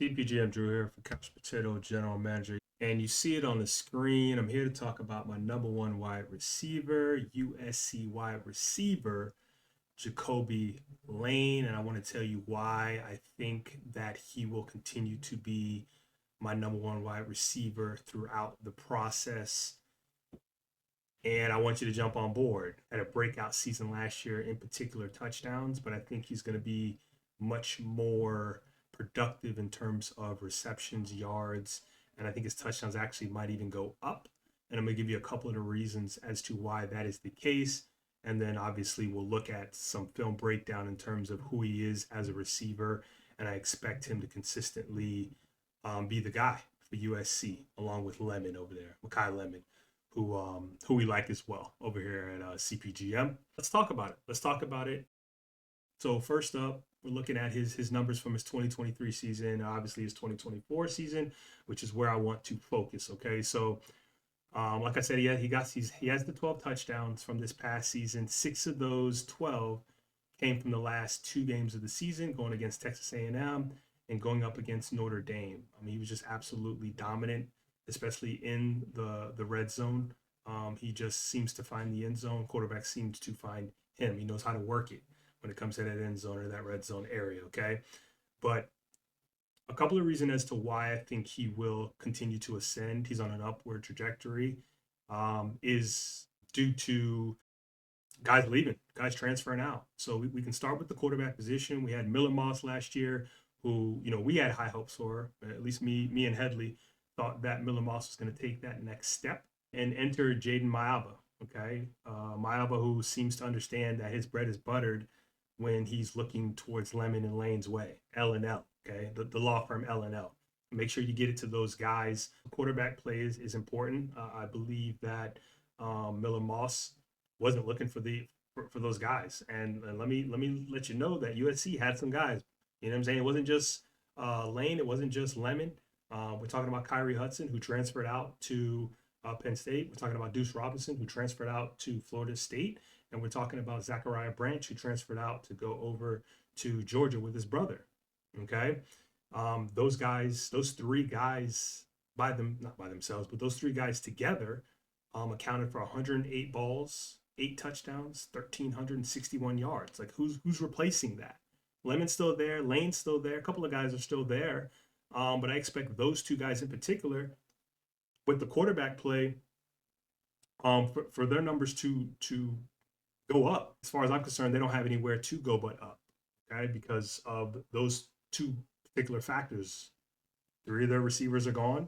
CPGM Drew here for Couch Potato General Manager. And you see it on the screen. I'm here to talk about my number one wide receiver, USC wide receiver, Jacoby Lane. And I want to tell you why I think that he will continue to be my number one wide receiver throughout the process. And I want you to jump on board. Had a breakout season last year, in particular touchdowns, but I think he's going to be much more productive in terms of receptions, yards, and I think his touchdowns actually might even go up. And I'm going to give you a couple of the reasons as to why that is the case. And then obviously we'll look at some film breakdown in terms of who he is as a receiver. And I expect him to consistently be the guy for USC, along with Lemon over there, Makai Lemon, who we like as well over here at CPGM. Let's talk about it. So first up, we're looking at his numbers from his 2023 season, obviously his 2024 season, which is where I want to focus. Okay, so like I said, he has the 12 touchdowns from this past season. 6 of those 12 came from the last 2 games of the season, going against Texas A&M and going up against Notre Dame. I mean, he was just absolutely dominant, especially in the red zone. He just seems to find the end zone. Quarterback seems to find him. He knows how to work it when it comes to that end zone or that red zone area, okay? But a couple of reasons as to why I think he will continue to ascend, he's on an upward trajectory, is due to guys leaving, guys transferring out. So we can start with the quarterback position. We had Miller Moss last year, who, we had high hopes for, at least me and Headley thought that Miller Moss was going to take that next step, and enter Jaden Mayaba, okay? Mayaba, who seems to understand that his bread is buttered when he's looking towards Lemon and Lane's way, L&L, okay? The law firm L&L. Make sure you get it to those guys. Quarterback play is important. I believe that Miller Moss wasn't looking for those guys. And let me let you know that USC had some guys. You know what I'm saying? It wasn't just Lane. It wasn't just Lemon. We're talking about Kyrie Hudson, who transferred out to Penn State. We're talking about Deuce Robinson, who transferred out to Florida State. And we're talking about Zachariah Branch, who transferred out to go over to Georgia with his brother. Okay. Those 3 guys not by themselves, but those 3 guys together accounted for 108 balls, 8 touchdowns, 1,361 yards. Like who's replacing that? Lemon's still there, Lane's still there, a couple of guys are still there. But I expect those 2 guys in particular, with the quarterback play, for their numbers to go up. As far as I'm concerned, they don't have anywhere to go but up, okay? Because of those 2 particular factors. 3 of their receivers are gone,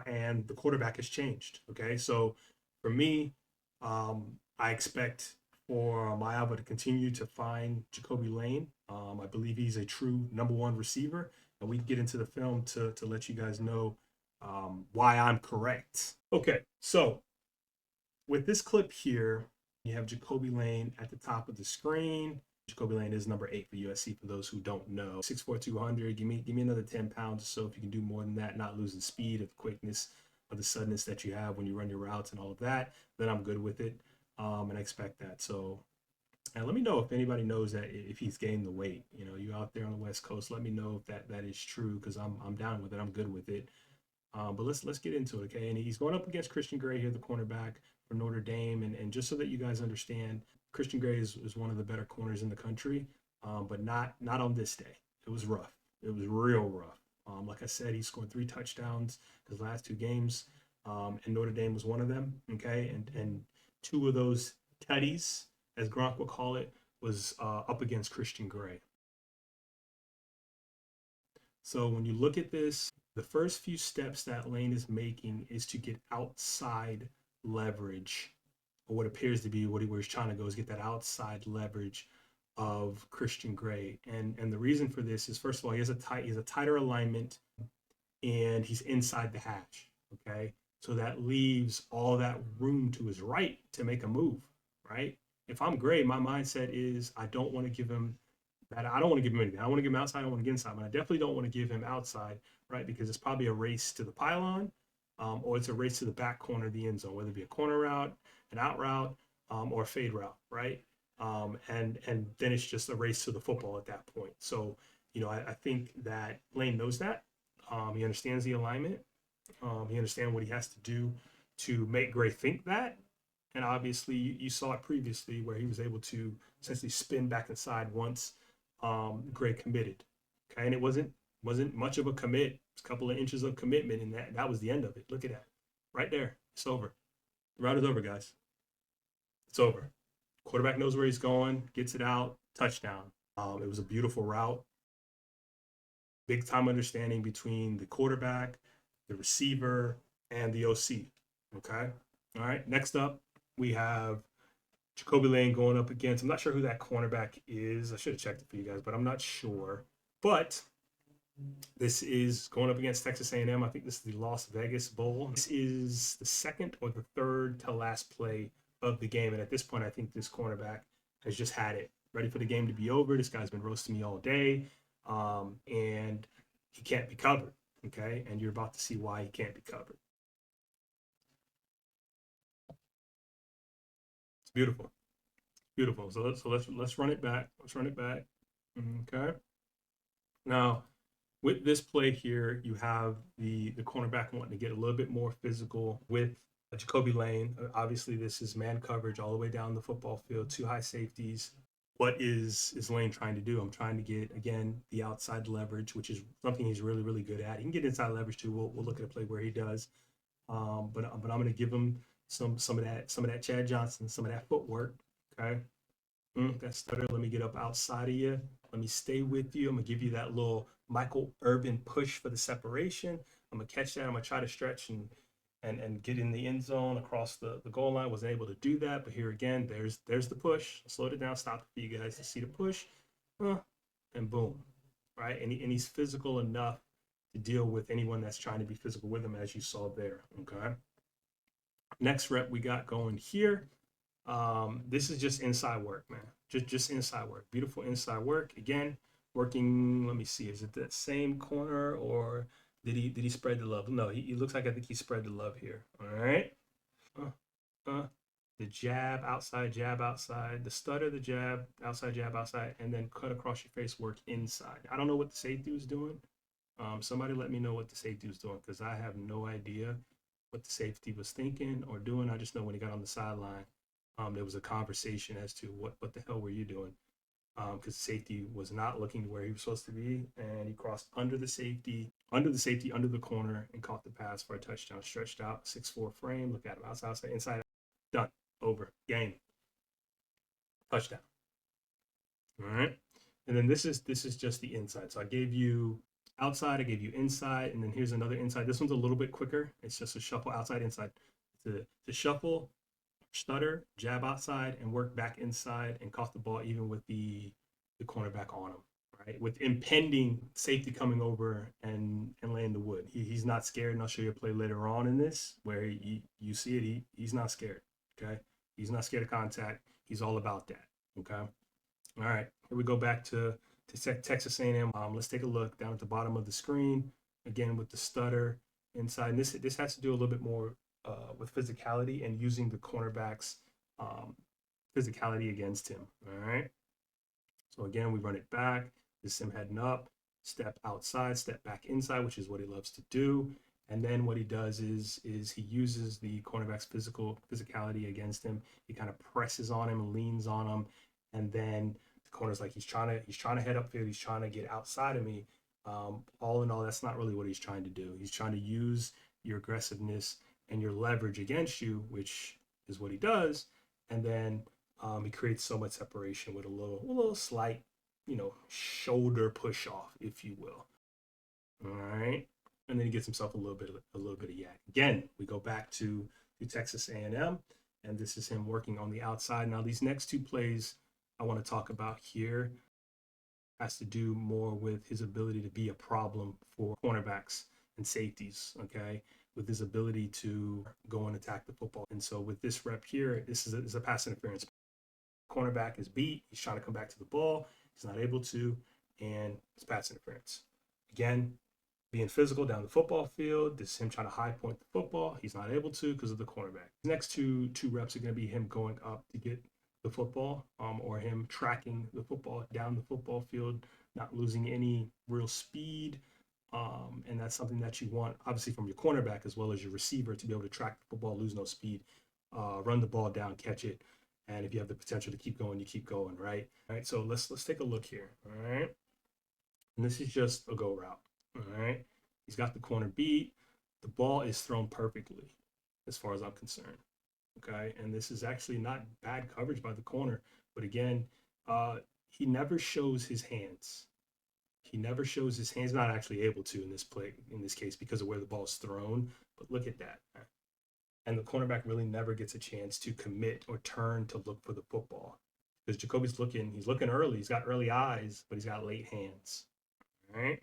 and the quarterback has changed, okay? So for me, I expect for Mayaba to continue to find Jacoby Lane. I believe he's a true number 1 receiver, and we can get into the film to let you guys know why I'm correct. Okay, so with this clip here, you have Jacoby Lane at the top of the screen. Jacoby Lane is number 8 for USC, for those who don't know. 6'4", 200. Give me another 10 pounds or so if you can do more than that, not losing speed or the quickness or the suddenness that you have when you run your routes and all of that, then I'm good with it. And I expect that. So, and let me know if anybody knows that, if he's gained the weight. You out there on the West Coast, let me know if that is true, because I'm down with it. I'm good with it. But let's get into it, okay? And he's going up against Christian Gray here, the cornerback for Notre Dame. And just so that you guys understand, Christian Gray is one of the better corners in the country, but not on this day. It was rough. It was real rough. Like I said, he scored 3 touchdowns his last 2 games, and Notre Dame was one of them, okay? And 2 of those tutties, as Gronk would call it, was up against Christian Gray. So when you look at this, the first few steps that Lane is making is to get outside leverage, or what appears to be where he's trying to go, is get that outside leverage of Christian Gray. And the reason for this is, first of all, he has a tighter alignment, and he's inside the hash, okay? So that leaves all that room to his right to make a move, right? If I'm Gray, my mindset is I don't want to give him that. I don't want to give him anything. I want to give him outside. I don't want to get inside, but I definitely don't want to give him outside, right? Because it's probably a race to the pylon, or it's a race to the back corner of the end zone, whether it be a corner route, an out route, or a fade route, right? And then it's just a race to the football at that point. So I think that Lane knows that. He understands the alignment. He understands what he has to do to make Gray think that. And obviously, you saw it previously where he was able to essentially spin back inside once Gray committed. Okay, and it wasn't much of a commit. It's a couple of inches of commitment, and that was the end of it. Look at that, right there. It's over. The route is over, guys. It's over. Quarterback knows where he's going, gets it out, touchdown. It was a beautiful route. Big time understanding between the quarterback, the receiver, and the OC. Okay. All right. Next up, we have Jacoby Lane going up against. I'm not sure who that cornerback is. I should have checked it for you guys, but I'm not sure. But this is going up against Texas A&M. I think this is the Las Vegas Bowl. This is the second or the third to last play of the game. And at this point, I think this cornerback has just had it. Ready for the game to be over. This guy's been roasting me all day. And he can't be covered. Okay. And you're about to see why he can't be covered. It's beautiful. Beautiful. So let's run it back. Let's run it back. Okay. Now, with this play here, you have the cornerback wanting to get a little bit more physical with Jacoby Lane. Obviously, this is man coverage all the way down the football field, two high safeties. What is Lane trying to do? I'm trying to get, again, the outside leverage, which is something he's really, really good at. He can get inside leverage too. We'll look at a play where he does. But I'm going to give him some of that Chad Johnson, some of that footwork. Okay. That stutter. Let me get up outside of you. Let me stay with you. I'm going to give you that little Michael Irvin push for the separation. I'm going to catch that. I'm going to try to stretch and get in the end zone across the goal line. Wasn't able to do that. But here again, there's the push. Slowed it down. Stop it for you guys to see the push. And boom. Right? And he's physical enough to deal with anyone that's trying to be physical with him, as you saw there. Okay. Next rep we got going here. This is just inside work, man. Just inside work. Beautiful inside work. Again, working. Let me see. Is it that same corner or did he spread the love? No, he looks like I think he spread the love here. All right. The jab outside, the stutter, the jab outside, and then cut across your face work inside. I don't know what the safety was doing. Somebody let me know what the safety was doing because I have no idea what the safety was thinking or doing. I just know when he got on the sideline, there was a conversation as to what the hell were you doing? Because safety was not looking where he was supposed to be, and he crossed under the safety, under the corner, and caught the pass for a touchdown. Stretched out, 6'4" frame. Look at him, outside, inside, done, over, game, touchdown. All right, and then this is just the inside. So I gave you outside, I gave you inside, and then here's another inside. This one's a little bit quicker. It's just a shuffle outside, inside. To shuffle, stutter, jab outside, and work back inside, and caught the ball even with the cornerback on him, right? With impending safety coming over and laying the wood. He's not scared, and I'll show you a play later on in this where you see it. He's not scared, okay? He's not scared of contact. He's all about that, okay? All right, here we go back to Texas A&M. Let's take a look down at the bottom of the screen, again with the stutter inside. And this has to do a little bit more with physicality and using the cornerback's physicality against him. All right. So again, we run it back. This is him heading up, step outside, step back inside, which is what he loves to do. And then what he does is he uses the cornerback's physicality against him. He kind of presses on him, leans on him, and then the corner's like he's trying to head upfield. He's trying to get outside of me. All in all, that's not really what he's trying to do. He's trying to use your aggressiveness and your leverage against you, which is what he does. And then he creates so much separation with a little slight, shoulder push off, if you will. All right. And then he gets himself a little bit of yak. Again, we go back to Texas A&M, and this is him working on the outside. Now, these next two plays I want to talk about here has to do more with his ability to be a problem for cornerbacks and safeties, okay, with his ability to go and attack the football. And so with this rep here, this is a pass interference. Cornerback is beat. He's trying to come back to the ball. He's not able to, and it's pass interference. Again, being physical down the football field. This is him trying to high point the football. He's not able to because of the cornerback. The next two reps are going to be him going up to get the football, or him tracking the football down the football field not losing any real speed. And that's something that you want, obviously, from your cornerback as well as your receiver to be able to track the football, lose no speed, run the ball down, catch it. And if you have the potential to keep going, you keep going, right? All right, so let's take a look here. All right. And this is just a go route. All right. He's got the corner beat. The ball is thrown perfectly as far as I'm concerned. Okay. And this is actually not bad coverage by the corner. But again, he never shows his hands. He never shows his hands, not actually able to in this play, in this case, because of where the ball is thrown. But look at that. And the cornerback really never gets a chance to commit or turn to look for the football. Because Jacoby's he's looking early. He's got early eyes, but he's got late hands. All right.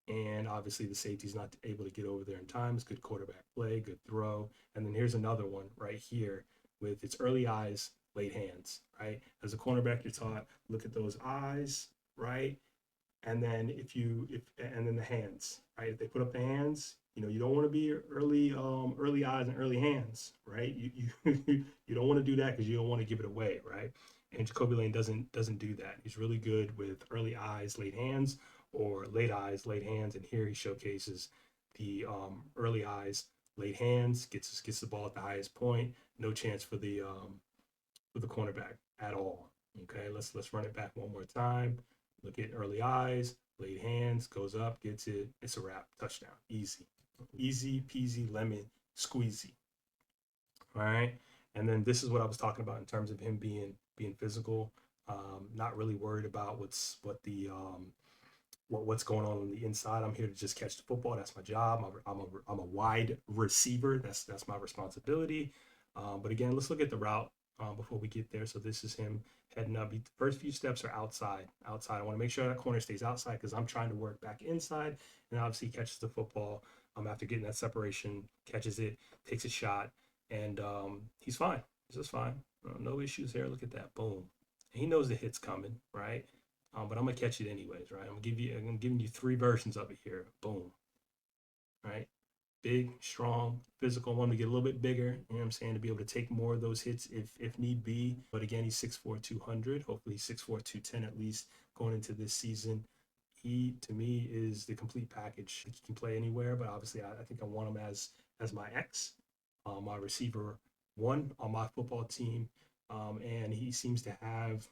And obviously the safety's not able to get over there in time. It's good quarterback play, good throw. And then here's another one right here with its early eyes, late hands, right? As a cornerback, you're taught, look at those eyes, right? And then and then the hands, right? If they put up the hands, you don't want to be early eyes and early hands, right? You don't want to do that because you don't want to give it away, right? And Jacoby Lane doesn't do that. He's really good with early eyes, late hands, or late eyes, late hands. And here he showcases the early eyes, late hands, gets the ball at the highest point. No chance for the cornerback at all. Okay, let's run it back one more time. Look at early eyes, late hands, goes up, gets it. It's a wrap. Touchdown. Easy. Easy peasy lemon squeezy. All right. And then this is what I was talking about in terms of him being physical. Not really worried about what's going on the inside. I'm here to just catch the football. That's my job. I'm a wide receiver. That's my responsibility. But again, let's look at the route before we get there. So this is him heading up. The first few steps are outside. I want to make sure that corner stays outside because I'm trying to work back inside. And obviously he catches the football after getting that separation, catches it, takes a shot, and he's fine. He's just fine. No issues there. Look at that. Boom. And he knows the hit's coming, right? But I'm gonna catch it anyways, right? I'm giving you 3 versions of it here. Boom. Right? Big, strong, physical. One to get a little bit bigger, you know what I'm saying, to be able to take more of those hits if need be. But again, he's 6'4", 200. Hopefully he's 6'4", 210 at least going into this season. He, to me, is the complete package. He can play anywhere, but obviously I think I want him as my X, my receiver 1 on my football team. And he seems to have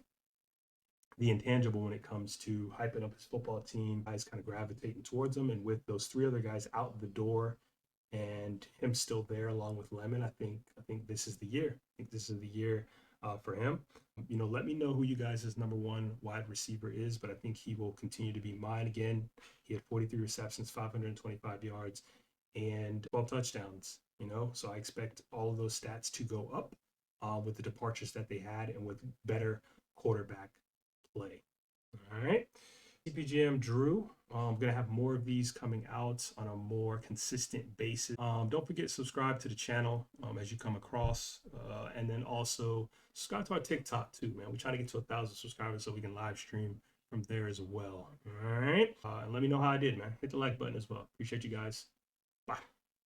the intangible when it comes to hyping up his football team. Guys kind of gravitating towards him, and with those 3 other guys out the door and him still there along with Lemon, I think this is the year. I think this is the year for him. Let me know who you guys' number 1 wide receiver is, but I think he will continue to be mine. Again, he had 43 receptions, 525 yards, and 12 touchdowns. So I expect all of those stats to go up with the departures that they had and with better quarterback play. All right. CPGM Drew. I'm going to have more of these coming out on a more consistent basis. Don't forget to subscribe to the channel as you come across. And then also subscribe to our TikTok too, man. We're trying to get to 1,000 subscribers so we can live stream from there as well. All right. And let me know how I did, man. Hit the like button as well. Appreciate you guys. Bye.